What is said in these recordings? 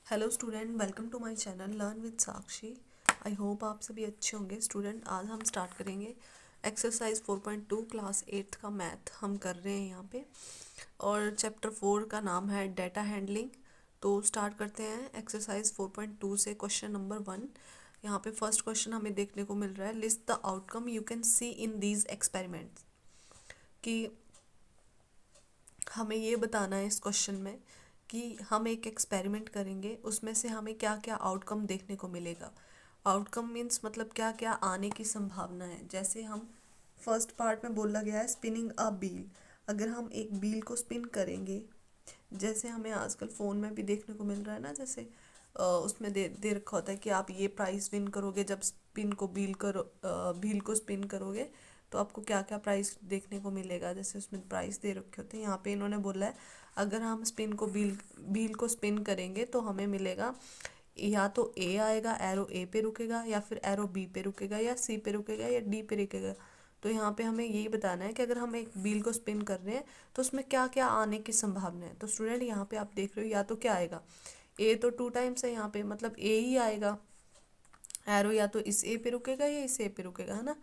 Hello student, welcome to my channel learn with Sakshi. I hope आप सभी अच्छे होंगे। स्टूडेंट, आज हम स्टार्ट करेंगे एक्सरसाइज 4.2 क्लास 8 का मैथ हम कर रहे हैं यहाँ पे। और चैप्टर 4 का नाम है डेटा हैंडलिंग। तो स्टार्ट करते हैं एक्सरसाइज 4.2 से। क्वेश्चन नंबर 1, यहाँ पे फर्स्ट क्वेश्चन हमें देखने को मिल रहा है, list the outcome you can see in these experiments. कि हमें ये बताना है इस क्वेश्चन में कि हम एक एक्सपेरिमेंट करेंगे, उसमें से हमें क्या क्या आउटकम देखने को मिलेगा। आउटकम मीन्स मतलब क्या क्या आने की संभावना है। जैसे हम फर्स्ट पार्ट में बोला गया है स्पिनिंग अ बील। अगर हम एक बील को स्पिन करेंगे, जैसे हमें आजकल फ़ोन में भी देखने को मिल रहा है ना, जैसे उसमें दे रखा होता है कि आप ये प्राइस विन करोगे जब स्पिन को बील को स्पिन करोगे, तो आपको क्या क्या प्राइस देखने को मिलेगा। जैसे उसमें प्राइस दे रखे होते हैं। यहाँ पे इन्होंने बोला है अगर हम स्पिन को बील को स्पिन करेंगे तो हमें मिलेगा, या तो ए आएगा, एरो ए पे रुकेगा, या फिर एरो बी पे रुकेगा, या सी पे रुकेगा, या डी पे रुकेगा। तो यहाँ पे हमें यही बताना है कि अगर हम एक बील को स्पिन कर रहे हैं तो उसमें क्या क्या आने की संभावना है। तो स्टूडेंट, यहाँ पे आप देख रहे हो, या तो क्या आएगा, ए तो 2 टाइम्स है यहाँ पे, मतलब ए ही आएगा। एरो या तो इस ए पे रुकेगा या इस ए पे रुकेगा, है ना।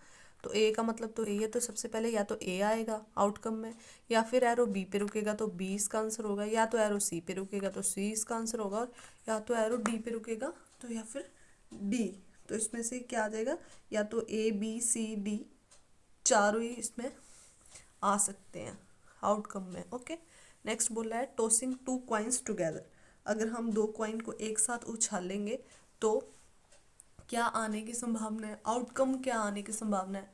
तो ए का मतलब तो ए है, तो सबसे पहले या तो ए आएगा आउटकम में, या फिर एरो बी पे रुकेगा तो बी इसका आंसर होगा, या तो एरो सी पे रुकेगा तो सी इसका आंसर होगा, और या तो एरो डी पे रुकेगा तो या फिर डी। तो इसमें से क्या आ जाएगा, या तो ए बी सी डी, चारों ही इसमें आ सकते हैं आउटकम में। ओके, नेक्स्ट बोला है टॉसिंग 2 कॉइन्स टुगेदर। अगर हम 2 कॉइन को एक साथ उछालेंगे तो क्या आने की संभावना है, आउटकम क्या आने की संभावना है।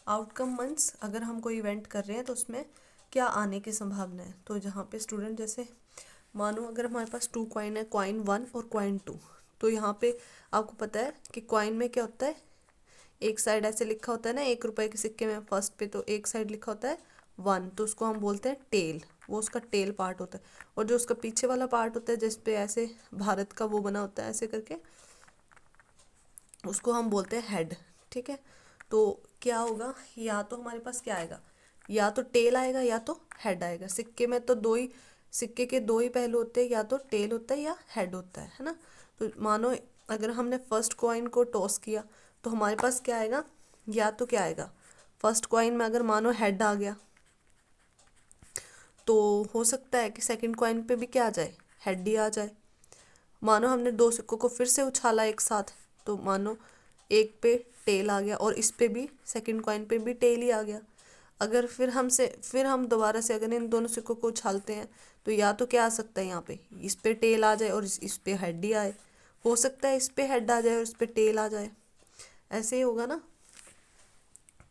आउटकम मीन्स अगर हम कोई इवेंट कर रहे हैं तो उसमें क्या आने की संभावना है। तो जहाँ पे स्टूडेंट, जैसे मानो अगर हमारे पास 2 कॉइन है, कॉइन 1 और कॉइन 2, तो यहाँ पे आपको पता है कि कॉइन में क्या होता है, एक साइड ऐसे लिखा होता है ना, 1 रुपए के सिक्के में फर्स्ट पे तो एक साइड लिखा होता है 1, तो उसको हम बोलते हैं टेल, वो उसका टेल पार्ट होता है। और जो उसका पीछे वाला पार्ट होता है जिसपे ऐसे भारत का वो बना होता है ऐसे करके, उसको हम बोलते हैं हेड। ठीक है, तो क्या होगा, या तो हमारे पास क्या आएगा, या तो टेल आएगा या तो हेड आएगा। सिक्के में तो सिक्के के दो ही पहलू होते हैं, या तो टेल होता है या हेड होता है ना। तो मानो अगर हमने फर्स्ट कॉइन को टॉस किया तो हमारे पास क्या आएगा, या तो क्या आएगा, फर्स्ट कॉइन में अगर मानो हेड आ गया तो हो सकता है कि सेकंड कॉइन पे भी क्या आ जाए, हेड ही आ जाए। मानो हमने 2 सिक्कों को फिर से उछाला एक साथ, तो मानो एक पे टेल आ गया और इस पे भी, सेकंड कॉइन पे भी टेल ही आ गया। अगर फिर हम दोबारा से अगर इन दोनों सिक्कों को उछालते हैं तो या तो क्या आ सकता है, यहाँ पे इस पे टेल आ जाए और इस पे हेड ही आए। हो सकता है इस पे हेड आ जाए और इस पे टेल आ जाए, ऐसे ही होगा ना।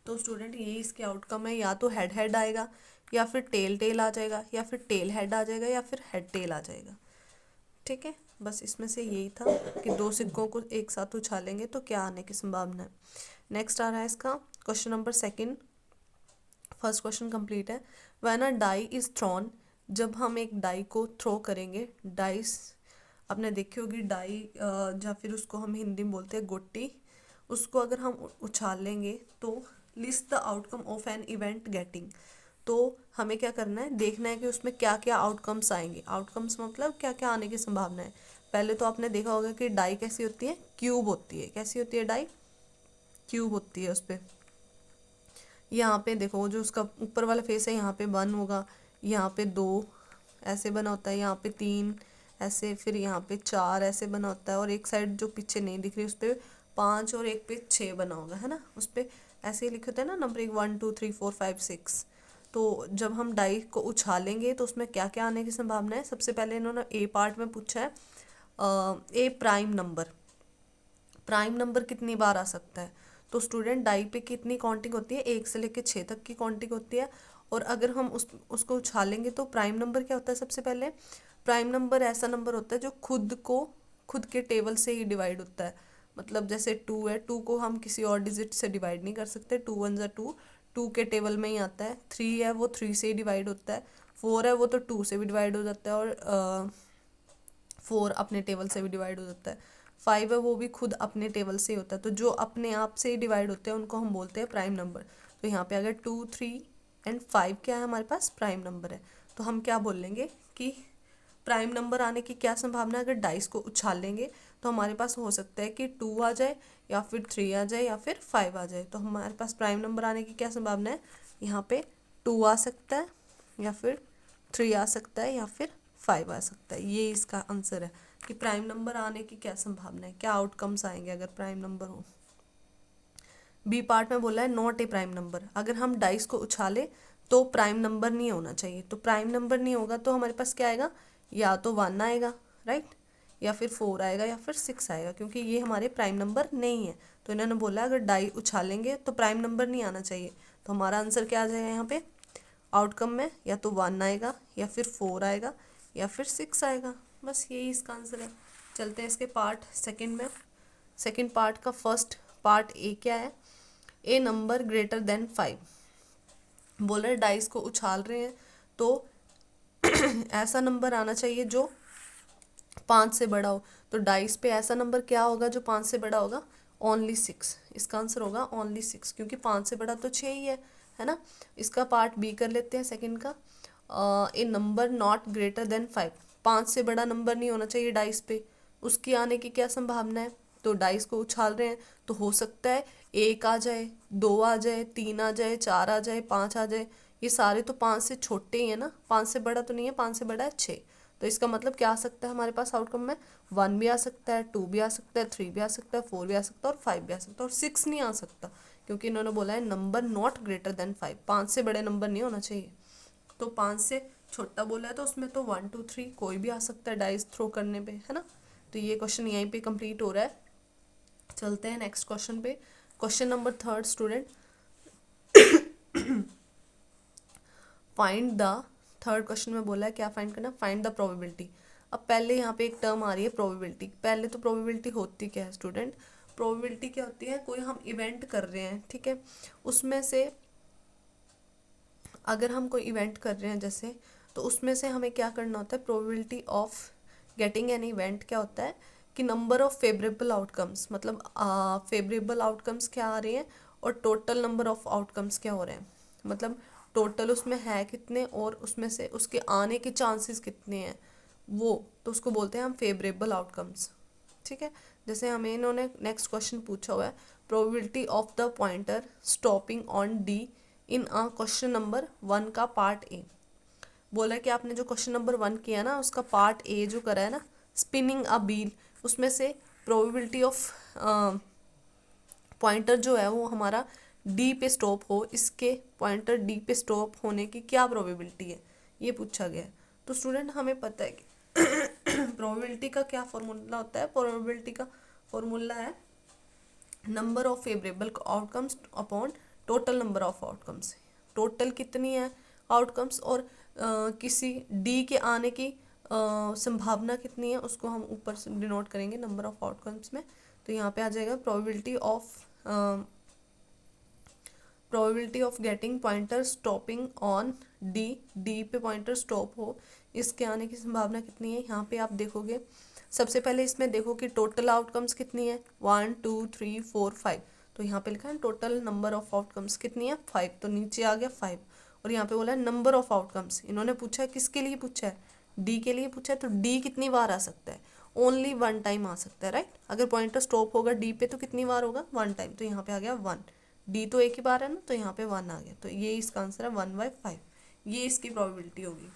तो स्टूडेंट, यही इसके आउटकम है, या तो हेड हेड आएगा, या फिर टेल टेल आ जाएगा, या फिर टेल हेड आ जाएगा, या फिर हेड टेल आ जाएगा। ठीक है, बस इसमें से यही था कि 2 सिक्कों को एक साथ उछालेंगे तो क्या आने की संभावना है। नेक्स्ट आ रहा है इसका question number 2। First question complete है। When a die is thrown, जब हम एक डाई को थ्रो करेंगे, डाइस आपने देखी होगी डाई, या फिर उसको हम हिंदी में बोलते हैं गोटी। उसको अगर हम उछालेंगे तो list the outcome of an event getting. तो हमें क्या करना है, देखना है कि उसमें क्या क्या आउटकम्स आएंगे। आउटकम्स मतलब क्या क्या आने की संभावना है। पहले तो आपने देखा होगा कि डाई कैसी होती है, क्यूब होती है। कैसी होती है डाई, क्यूब होती है। उस पर यहाँ पे देखो, जो उसका ऊपर वाला फेस है यहाँ पे 1 होगा, यहाँ पे 2 ऐसे बना होता है, यहाँ पे 3 ऐसे, फिर यहाँ पे 4 ऐसे बना होता है, और एक साइड जो पीछे नहीं दिख रही उस पर 5 और एक पे 6 बना होगा, है ना। उस पर ऐसे ही लिखे होते हैं ना नंबरिंग 1 2 3 4 5 6। तो जब हम डाई को उछालेंगे तो उसमें क्या क्या आने की संभावना है। सबसे पहले इन्होंने ए पार्ट में पूछा है, ए प्राइम नंबर, प्राइम नंबर कितनी बार आ सकता है। तो स्टूडेंट, डाई पे कितनी काउंटिंग होती है, 1 से लेकर 6 तक की काउंटिंग होती है। और अगर हम उसको उछालेंगे तो प्राइम नंबर क्या होता है, सबसे पहले प्राइम नंबर ऐसा नंबर होता है जो खुद के टेबल से ही डिवाइड होता है। मतलब जैसे 2 है, 2 को हम किसी और डिजिट से डिवाइड नहीं कर सकते, 2 1 ज़ा 2, 2 के टेबल में ही आता है। 3 है वो 3 से ही डिवाइड होता है। 4 है वो तो 2 से भी डिवाइड हो जाता है, और 4 अपने टेबल से भी डिवाइड हो जाता है। 5 है वो भी खुद अपने टेबल से ही होता है। तो जो अपने आप से ही डिवाइड होते हैं उनको हम बोलते हैं प्राइम नंबर। तो यहाँ पे अगर 2 3 एंड 5 क्या है, हमारे पास प्राइम नंबर है। तो हम क्या बोल लेंगे कि प्राइम नंबर आने की क्या संभावना है, अगर डाइस को उछालेंगे तो हमारे पास हो सकता है कि 2 आ जाए या फिर 3 आ जाए या फिर 5 आ जाए। तो हमारे पास प्राइम नंबर आने की क्या संभावना है, यहाँ पे 2 आ सकता है या फिर 3 आ सकता है या फिर 5 आ सकता है। ये इसका आंसर है कि प्राइम नंबर आने की क्या संभावना है, क्या आउटकम्स आएंगे अगर प्राइम नंबर हो। बी पार्ट में बोला है नॉट ए प्राइम नंबर, अगर हम डाइस को उछाले तो प्राइम नंबर नहीं होना चाहिए। तो प्राइम नंबर नहीं होगा तो हमारे पास क्या आएगा, या तो 1 आएगा, राइट, या फिर 4 आएगा या फिर 6 आएगा, क्योंकि ये हमारे प्राइम नंबर नहीं है। तो इन्होंने बोला अगर डाई उछालेंगे तो प्राइम नंबर नहीं आना चाहिए। तो हमारा आंसर क्या आ जाएगा यहाँ पे आउटकम में, या तो 1 आएगा या फिर 4 आएगा या फिर 6 आएगा। बस यही इसका आंसर है। चलते हैं इसके पार्ट सेकंड में। सेकंड पार्ट का फर्स्ट पार्ट ए क्या है, ए नंबर ग्रेटर देन 5। बोल रहे डाइस को उछाल रहे हैं तो ऐसा नंबर आना चाहिए जो 5 से बड़ा हो। तो डाइस पे ऐसा नंबर क्या होगा जो 5 से बड़ा होगा, ओनली 6। इसका आंसर होगा ओनली 6, क्योंकि 5 से बड़ा तो 6 ही है ना। इसका पार्ट बी कर लेते हैं सेकंड का। ए नंबर नॉट ग्रेटर देन 5, 5 से बड़ा नंबर नहीं होना चाहिए डाइस पे, उसकी आने की क्या संभावना है। तो डाइस को उछाल रहे हैं तो हो सकता है 1 आ जाए, 2 आ जाए, 3 आ जाए, 4 आ जाए, 5 आ जाए। ये सारे तो 5 से छोटे ही है ना, 5 से बड़ा तो नहीं है, 5 से बड़ा है 6। तो इसका मतलब क्या आ सकता है हमारे पास आउटकम में, 1 भी आ सकता है, 2 भी आ सकता है, 3 भी आ सकता है, 4 भी आ सकता है और 5 भी आ सकता है, और 6 नहीं आ सकता, क्योंकि इन्होंने बोला है नंबर नॉट ग्रेटर देन 5, 5 से बड़े नंबर नहीं होना चाहिए। तो 5 से छोटा बोला है तो उसमें तो 1 2 3 कोई भी आ सकता है डाइस थ्रो करने पे, है ना। तो ये क्वेश्चन यहीं पे कंप्लीट हो रहा है। चलते हैं नेक्स्ट क्वेश्चन पे। Question number third student, find the, third question में बोला है क्या फाइंड करना, फाइंड द प्रोबेबिलिटी। अब पहले यहाँ पे एक टर्म आ रही है प्रोबेबिलिटी। पहले तो प्रोबेबिलिटी होती क्या है स्टूडेंट, प्रोबेबिलिटी क्या होती है, कोई हम इवेंट कर रहे हैं, ठीक है, उसमें से अगर हम कोई इवेंट कर रहे हैं जैसे, तो उसमें से हमें क्या करना होता है, probability of getting an event क्या होता है कि नंबर ऑफ फेवरेबल आउटकम्स, मतलब फेवरेबल आउटकम्स क्या आ रहे हैं और टोटल नंबर ऑफ आउटकम्स क्या हो रहे हैं, मतलब टोटल उसमें है कितने और उसमें से उसके आने के चांसेस कितने हैं वो, तो उसको बोलते हैं हम फेवरेबल आउटकम्स, ठीक है। जैसे हमें इन्होंने नेक्स्ट क्वेश्चन पूछा हुआ है, probability of the pointer stopping on D in a question number 1 का पार्ट ए। बोला है कि आपने जो क्वेश्चन नंबर 1 किया ना उसका पार्ट ए जो करा है ना, स्पिनिंग अ व्हील, उसमें से प्रोबेबिलिटी ऑफ पॉइंटर जो है वो हमारा डी पे स्टॉप हो, इसके पॉइंटर डी पे स्टॉप होने की क्या प्रोबेबिलिटी है, ये पूछा गया है। तो स्टूडेंट हमें पता है कि प्रोबेबिलिटी का क्या फॉर्मूला होता है, प्रोबेबिलिटी का फॉर्मूला है number of favourable outcomes upon total number of outcomes. Total कितनी है आउटकम्स और किसी डी के आने की संभावना कितनी है, उसको हम ऊपर से डिनोट करेंगे नंबर ऑफ आउटकम्स में। तो यहाँ पे आ जाएगा probability of getting pointer stopping on D, D पे पॉइंटर स्टॉप हो, इसके आने की संभावना कितनी है। यहाँ पे आप देखोगे सबसे पहले इसमें देखो कि टोटल आउटकम्स कितनी है, 1 2 3 4 5। तो यहाँ पे लिखा है टोटल नंबर ऑफ आउटकम्स कितनी है 5, तो नीचे आ गया 5। और यहाँ पे बोला है नंबर ऑफ आउटकम्स, इन्होंने पूछा है किसके लिए पूछा है, डी के लिए पूछा है। तो डी कितनी बार आ सकता है, ओनली 1 टाइम आ सकता है, राइट। अगर पॉइंटर स्टॉप होगा डी पे तो कितनी बार होगा, 1 टाइम, तो यहाँ पे आ गया 1। डी तो एक ही बार है ना, तो यहाँ पे 1 आ गया, तो ये इसका आंसर है 1/5, ये इसकी प्रोबेबिलिटी होगी।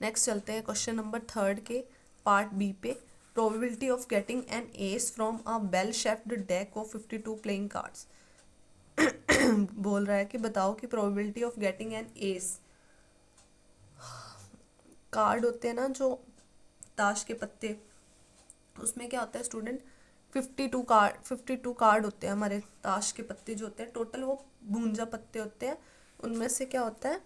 नेक्स्ट चलते हैं क्वेश्चन नंबर थर्ड के पार्ट बी पे, probability of getting an ace from a bell shaped deck of 52 playing cards. बोल रहा है कि बताओ कि probability of getting an ace, card होते हैं ना जो ताश के पत्ते, उसमें क्या होता है स्टूडेंट, 52 कार्ड होते हैं हमारे ताश के पत्ते जो होते हैं, टोटल वो 52 पत्ते होते हैं। उनमें से क्या होता है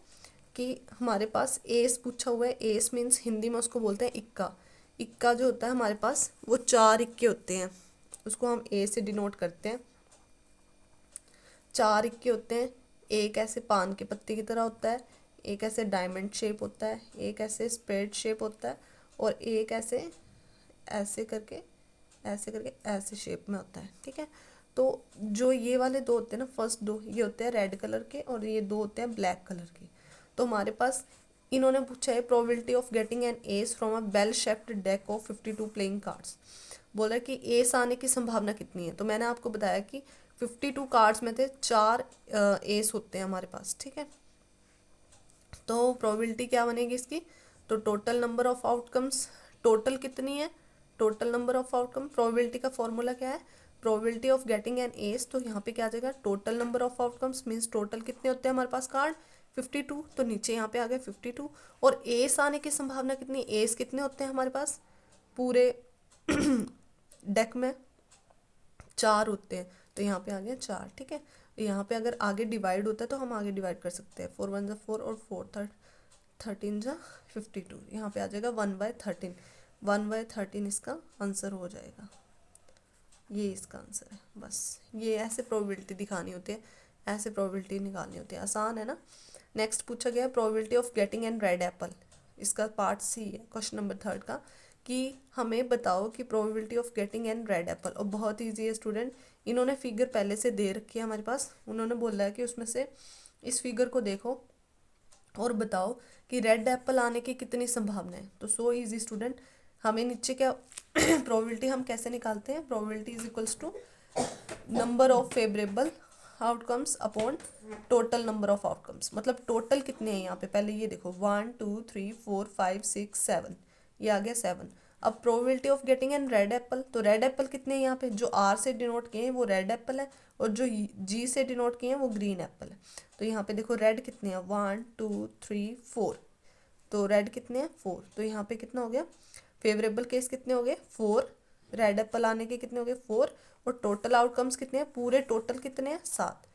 कि हमारे पास एस पूछा हुआ है, एस मीन्स हिंदी में उसको बोलते हैं इक्का। इक्का जो होता है हमारे पास वो 4 इक्के होते हैं, उसको हम ए से डिनोट करते हैं। 4 इक्के होते हैं, एक ऐसे पान के पत्ते की तरह होता है, एक ऐसे डायमंड शेप होता है, एक ऐसे स्प्रेड शेप होता है, और एक ऐसे ऐसे करके ऐसे शेप में होता है, ठीक है। तो जो ये वाले 2 होते हैं ना, फर्स्ट 2 ये होते हैं रेड कलर के और ये 2 होते हैं ब्लैक कलर के। तो हमारे पास इन्होंने पूछा है probability of getting an ace from a bell shaped deck of 52 playing cards. बोला कि एस आने की संभावना कितनी है। तो मैंने आपको बताया कि 52 कार्ड्स में थे 4 एस होते हैं हमारे पास, ठीक है। तो प्रोबेबिलिटी क्या बनेगी इसकी, तो total number of outcomes, total कितनी है, total number of outcome. Probability का फॉर्मूला क्या है, probability of getting an S, तो यहाँ पे क्या आ जाएगा total number of outcomes means total कितने होते हैं हमारे पास कार्ड 52, तो नीचे यहाँ पे आ गया 52। और एस आने की संभावना कितनी, एस कितने होते हैं हमारे पास पूरे डेक में 4 होते हैं, तो यहाँ पे आ गया 4, ठीक है। यहाँ पे अगर आगे डिवाइड होता है तो हम आगे डिवाइड कर सकते हैं, 4 1 जा 4 और 4 13 जा 52, यहाँ पे आ जाएगा 1/13, 1/13 इसका आंसर हो जाएगा, ये इसका आंसर है। बस ये ऐसे प्रोबेबिलिटी दिखानी होती है, ऐसे प्रोबेबिलिटी निकालनी होती है, आसान है ना। नेक्स्ट पूछा गया है probability of getting N red Apple, इसका पार्ट सी है क्वेश्चन नंबर 3 का, कि हमें बताओ कि probability of getting N red Apple. और बहुत ईजी है स्टूडेंट, इन्होंने फिगर पहले से दे रखी है हमारे पास, उन्होंने बोला है कि उसमें से इस फिगर को देखो और बताओ कि रेड एप्पल आने की कितनी संभावना है। तो सो इजी स्टूडेंट, हमें नीचे क्या प्रोबेबिलिटी हम कैसे निकालते हैं, probability is equals to number of favourable outcomes upon total number of outcomes. मतलब टोटल कितने हैं यहाँ पे, पहले ये देखो 1 2 3 4 5 6 7, ये आ गया 7। अब probability of getting N red Apple, तो रेड एप्पल कितने हैं यहाँ पे, जो आर से डिनोट किए हैं वो रेड एप्पल है, और जो जी से डिनोट किए हैं वो ग्रीन एप्पल है। तो यहाँ पे देखो रेड कितने हैं 1 2 3 4, तो रेड कितने हैं 4, तो यहाँ पे कितना हो गया फेवरेबल केस कितने हो गए 4, रेड एप्पल आने के कितने हो गए 4, और टोटल आउटकम्स कितने हैं, पूरे टोटल कितने हैं 7,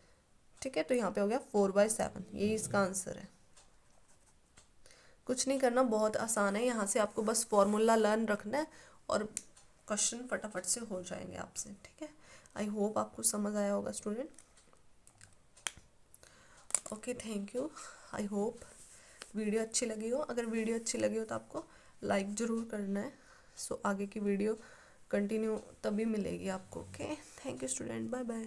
ठीक है। तो यहाँ पे हो गया 4/7, यही इसका आंसर है। कुछ नहीं करना, बहुत आसान है, यहाँ से आपको बस फॉर्मूला लर्न रखना है और क्वेश्चन फटाफट से हो जाएंगे आपसे, ठीक है। आई होप आपको समझ आया होगा student. Okay, thank you. I hope video अच्छी लगी हो, अगर वीडियो अच्छी लगी हो तो आपको लाइक ज़रूर करना है। सो आगे की वीडियो कंटिन्यू तभी मिलेगी आपको। Okay, thank you student, bye bye.